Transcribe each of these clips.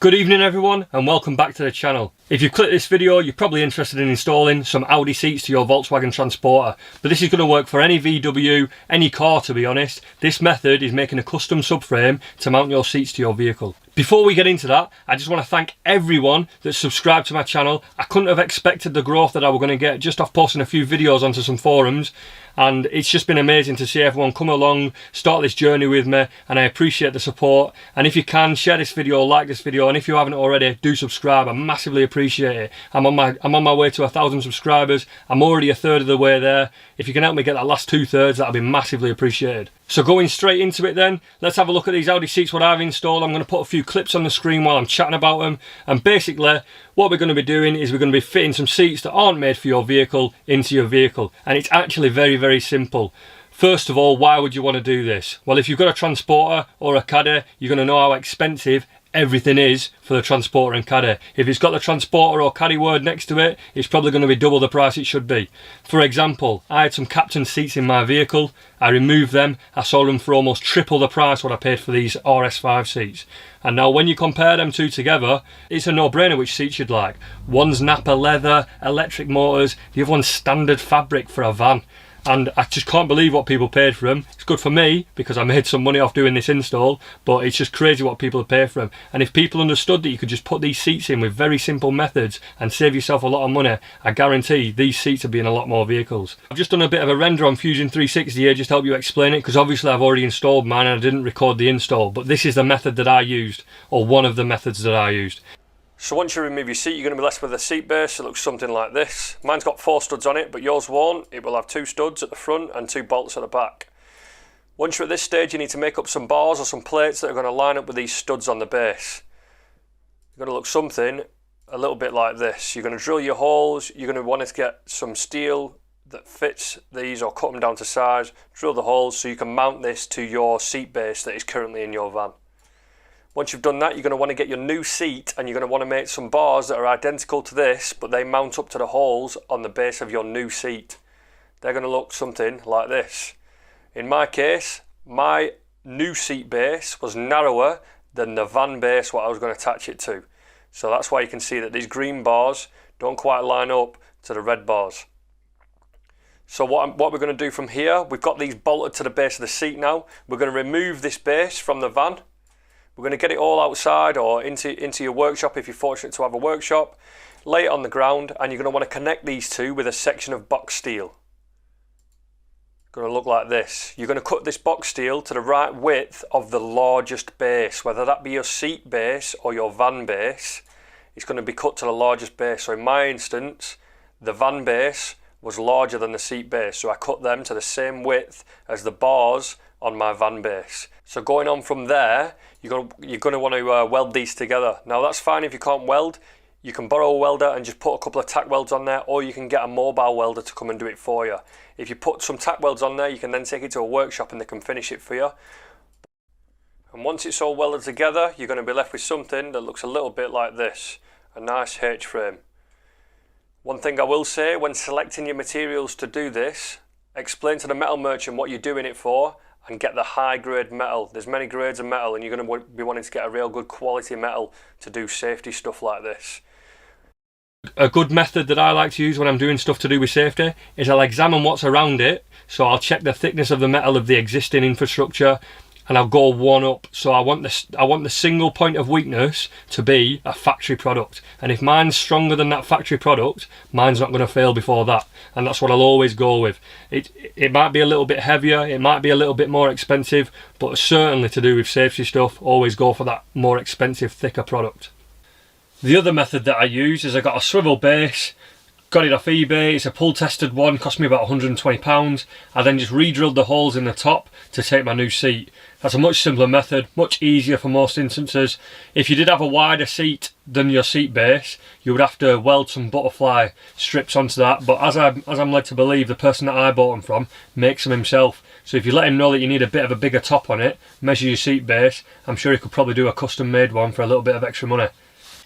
Good evening everyone and welcome back to the channel. If you've clicked this video, you're probably interested in installing some Audi seats to your Volkswagen Transporter, but this is going to work for any VW, any car to be honest. This method is making a custom subframe to mount your seats to your vehicle. Before we get into that, I just want to thank everyone that's subscribed to my channel. I couldn't have expected the growth that I was going to get just off posting a few videos onto some forums, and it's just been amazing to see everyone come along, start this journey with me, and I appreciate the support. And if you can, share this video, like this video, and if you haven't already, do subscribe. I massively appreciate it. I'm on my way to 1,000 subscribers. I'm already a third of the way there. If you can help me get that last 2/3, that'll be massively appreciated. So going straight into it then, let's have a look at these Audi seats, what I've installed. I'm going to put a few clips on the screen while I'm chatting about them. And basically, what we're going to be doing is we're going to be fitting some seats that aren't made for your vehicle into your vehicle. And it's actually very, very simple. First of all, why would you want to do this? Well, if you've got a Transporter or a Caddy, you're going to know how expensive everything is for the Transporter and Caddy. If it's got the Transporter or Caddy word next to it, it's probably going to be double the price it should be. For example, I had some Captain seats in my vehicle. I removed them. I sold them for almost triple the price what I paid for these RS5 seats. And now when you compare them two together, it's a no-brainer which seats you'd like. One's Nappa leather, electric motors, the other one's standard fabric for a van. And I just can't believe what people paid for them. It's good for me because I made some money off doing this install, but it's just crazy what people pay for them. And if people understood that you could just put these seats in with very simple methods and save yourself a lot of money, I guarantee these seats will be in a lot more vehicles. I've just done a bit of a render on Fusion 360 here just to help you explain it, because obviously I've already installed mine and I didn't record the install, but this is the method that I used, or one of the methods that I used. So once you remove your seat, you're going to be left with a seat base. It looks something like this. Mine's got 4 studs on it, but yours won't. It will have 2 studs at the front and 2 bolts at the back. Once you're at this stage, you need to make up some bars or some plates that are going to line up with these studs on the base. You're going to look something a little bit like this. You're going to drill your holes. You're going to want to get some steel that fits these or cut them down to size. Drill the holes so you can mount this to your seat base that is currently in your van. Once you've done that, you're going to want to get your new seat and you're going to want to make some bars that are identical to this, but they mount up to the holes on the base of your new seat. They're going to look something like this. In my case, my new seat base was narrower than the van base what I was going to attach it to. So that's why you can see that these green bars don't quite line up to the red bars. So what we're going to do from here, we've got these bolted to the base of the seat now. We're going to remove this base from the van. We're going to get it all outside or into your workshop if you're fortunate to have a workshop. Lay it on the ground and you're going to want to connect these two with a section of box steel. It's going to look like this. You're going to cut this box steel to the right width of the largest base, whether that be your seat base or your van base. It's going to be cut to the largest base. So in my instance, the van base was larger than the seat base, so I cut them to the same width as the bars on my van base. So going on from there, you're going to want to weld these together. Now that's fine if you can't weld. You can borrow a welder and just put a couple of tack welds on there, or you can get a mobile welder to come and do it for you. If you put some tack welds on there, you can then take it to a workshop and they can finish it for you. And once it's all welded together, you're going to be left with something that looks a little bit like this, a nice H-frame. One thing I will say, when selecting your materials to do this, explain to the metal merchant what you're doing it for and get the high grade metal. There's many grades of metal and you're going to be wanting to get a real good quality metal to do safety stuff like this. A good method that I like to use when I'm doing stuff to do with safety is I'll examine what's around it. So I'll check the thickness of the metal of the existing infrastructure and I'll go one up. So I want the single point of weakness to be a factory product. And if mine's stronger than that factory product, mine's not going to fail before that. And that's what I'll always go with. It might be a little bit heavier, it might be a little bit more expensive, but certainly to do with safety stuff, always go for that more expensive, thicker product. The other method that I use is I got a swivel base. Got it off eBay, it's a pull tested one, cost me about £120. I then just re-drilled the holes in the top to take my new seat. That's a much simpler method, much easier for most instances. If you did have a wider seat than your seat base, you would have to weld some butterfly strips onto that, but as I'm led to believe, the person that I bought them from makes them himself. So if you let him know that you need a bit of a bigger top on it, measure your seat base, I'm sure he could probably do a custom made one for a little bit of extra money.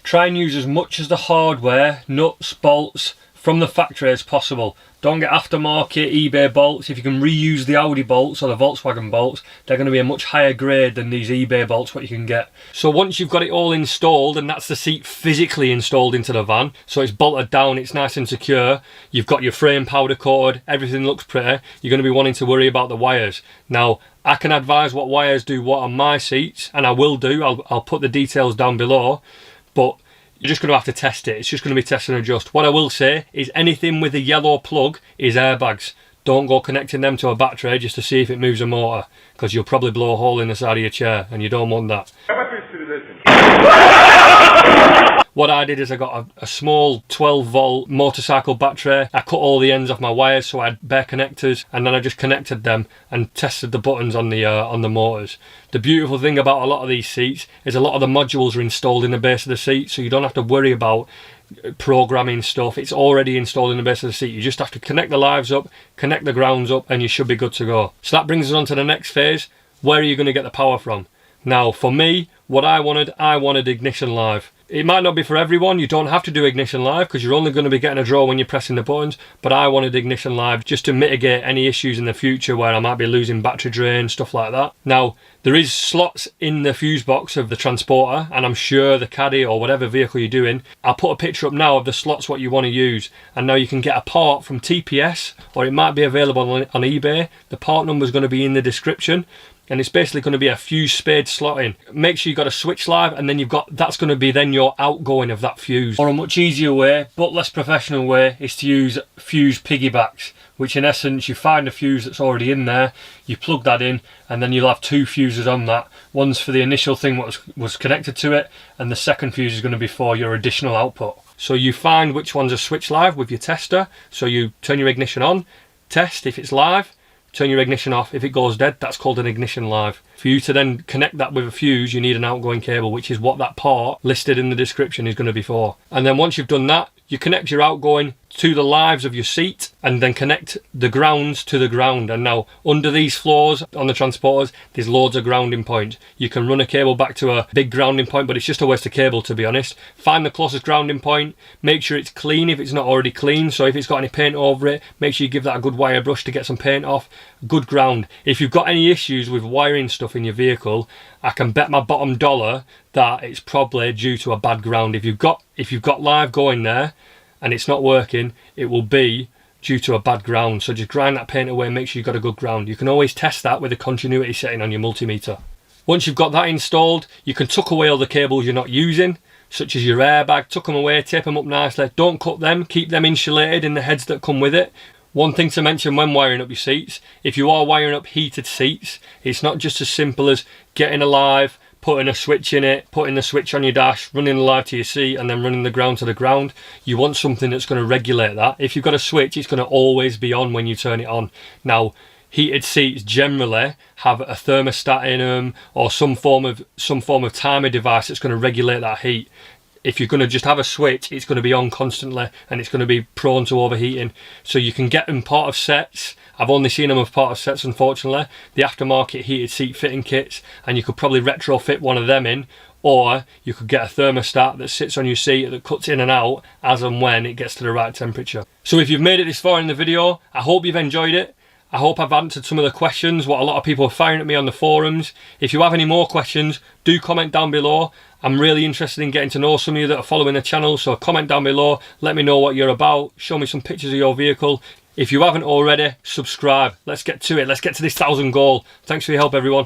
Try and use as much as the hardware, nuts, bolts, from the factory as possible. Don't get aftermarket eBay bolts. If you can reuse the Audi bolts or the Volkswagen bolts, they're going to be a much higher grade than these eBay bolts what you can get. So once you've got it all installed, and that's the seat physically installed into the van, so it's bolted down, it's nice and secure, you've got your frame powder coated, everything looks pretty, you're going to be wanting to worry about the wires. Now, I can advise what wires do what on my seats, and I will do. I'll put the details down below, but you're just going to have to test it. It's just going to be test and adjust. What I will say is anything with a yellow plug is airbags. Don't go connecting them to a battery just to see if it moves a motor, because you'll probably blow a hole in the side of your chair, and you don't want that. What I did is I got a small 12 volt motorcycle battery. I cut all the ends off my wires so I had bare connectors, and then I just connected them and tested the buttons on the motors. The beautiful thing about a lot of these seats is a lot of the modules are installed in the base of the seat, so you don't have to worry about programming stuff. It's already installed in the base of the seat. You just have to connect the lives up, connect the grounds up, and you should be good to go. So that brings us on to the next phase. Where are you going to get the power from? Now, for me, what I wanted ignition live. It might not be for everyone. You don't have to do ignition live because you're only going to be getting a draw when you're pressing the buttons, but I wanted ignition live just to mitigate any issues in the future where I might be losing battery drain, stuff like that. Now, there is slots in the fuse box of the Transporter, and I'm sure the Caddy or whatever vehicle you're doing, I'll put a picture up now of the slots what you want to use, and now you can get a part from TPS, or it might be available on eBay. The part number is going to be in the description, and it's basically going to be a fuse spade slot in. Make sure you've got a switch live, and then that's going to be then your outgoing of that fuse. Or a much easier way, but less professional way, is to use fuse piggybacks, which in essence you find a fuse that's already in there, you plug that in, and then you'll have two fuses on that. One's for the initial thing what was connected to it, and the second fuse is going to be for your additional output. So you find which one's a switch live with your tester, so you turn your ignition on, test if it's live, turn your ignition off. If it goes dead, that's called an ignition live. For you to then connect that with a fuse, you need an outgoing cable, which is what that part listed in the description is going to be for. And then once you've done that, you connect your outgoing to the lives of your seat, and then connect the grounds to the ground. And now under these floors on the Transporters, there's loads of grounding points. You can run a cable back to a big grounding point, but it's just a waste of cable, to be honest. Find the closest grounding point, make sure it's clean if it's not already clean. So if it's got any paint over it, make sure you give that a good wire brush to get some paint off. Good ground. If you've got any issues with wiring stuff in your vehicle, I can bet my bottom dollar that it's probably due to a bad ground. If you've got live going there and it's not working, it will be due to a bad ground. So just grind that paint away and make sure you've got a good ground. You can always test that with a continuity setting on your multimeter. Once you've got that installed, you can tuck away all the cables you're not using, such as your airbag. Tuck them away, tape them up nicely. Don't cut them, keep them insulated in the heads that come with it. One thing to mention when wiring up your seats, if you are wiring up heated seats, it's not just as simple as getting a live, putting a switch in it, putting the switch on your dash, running the live to your seat, and then running the ground to the ground. You want something that's going to regulate that. If you've got a switch, it's going to always be on when you turn it on. Now, heated seats generally have a thermostat in them, or some form of timer device that's going to regulate that heat. If you're going to just have a switch, it's going to be on constantly, and it's going to be prone to overheating. So you can get them part of sets. I've only seen them as part of sets, unfortunately. The aftermarket heated seat fitting kits, and you could probably retrofit one of them in, or you could get a thermostat that sits on your seat that cuts in and out as and when it gets to the right temperature. So if you've made it this far in the video, I hope you've enjoyed it. I hope I've answered some of the questions, what a lot of people are firing at me on the forums. If you have any more questions, do comment down below. I'm really interested in getting to know some of you that are following the channel, so comment down below, let me know what you're about, show me some pictures of your vehicle. If you haven't already, subscribe. Let's get to it. Let's get to this 1,000 goal. Thanks for your help, everyone.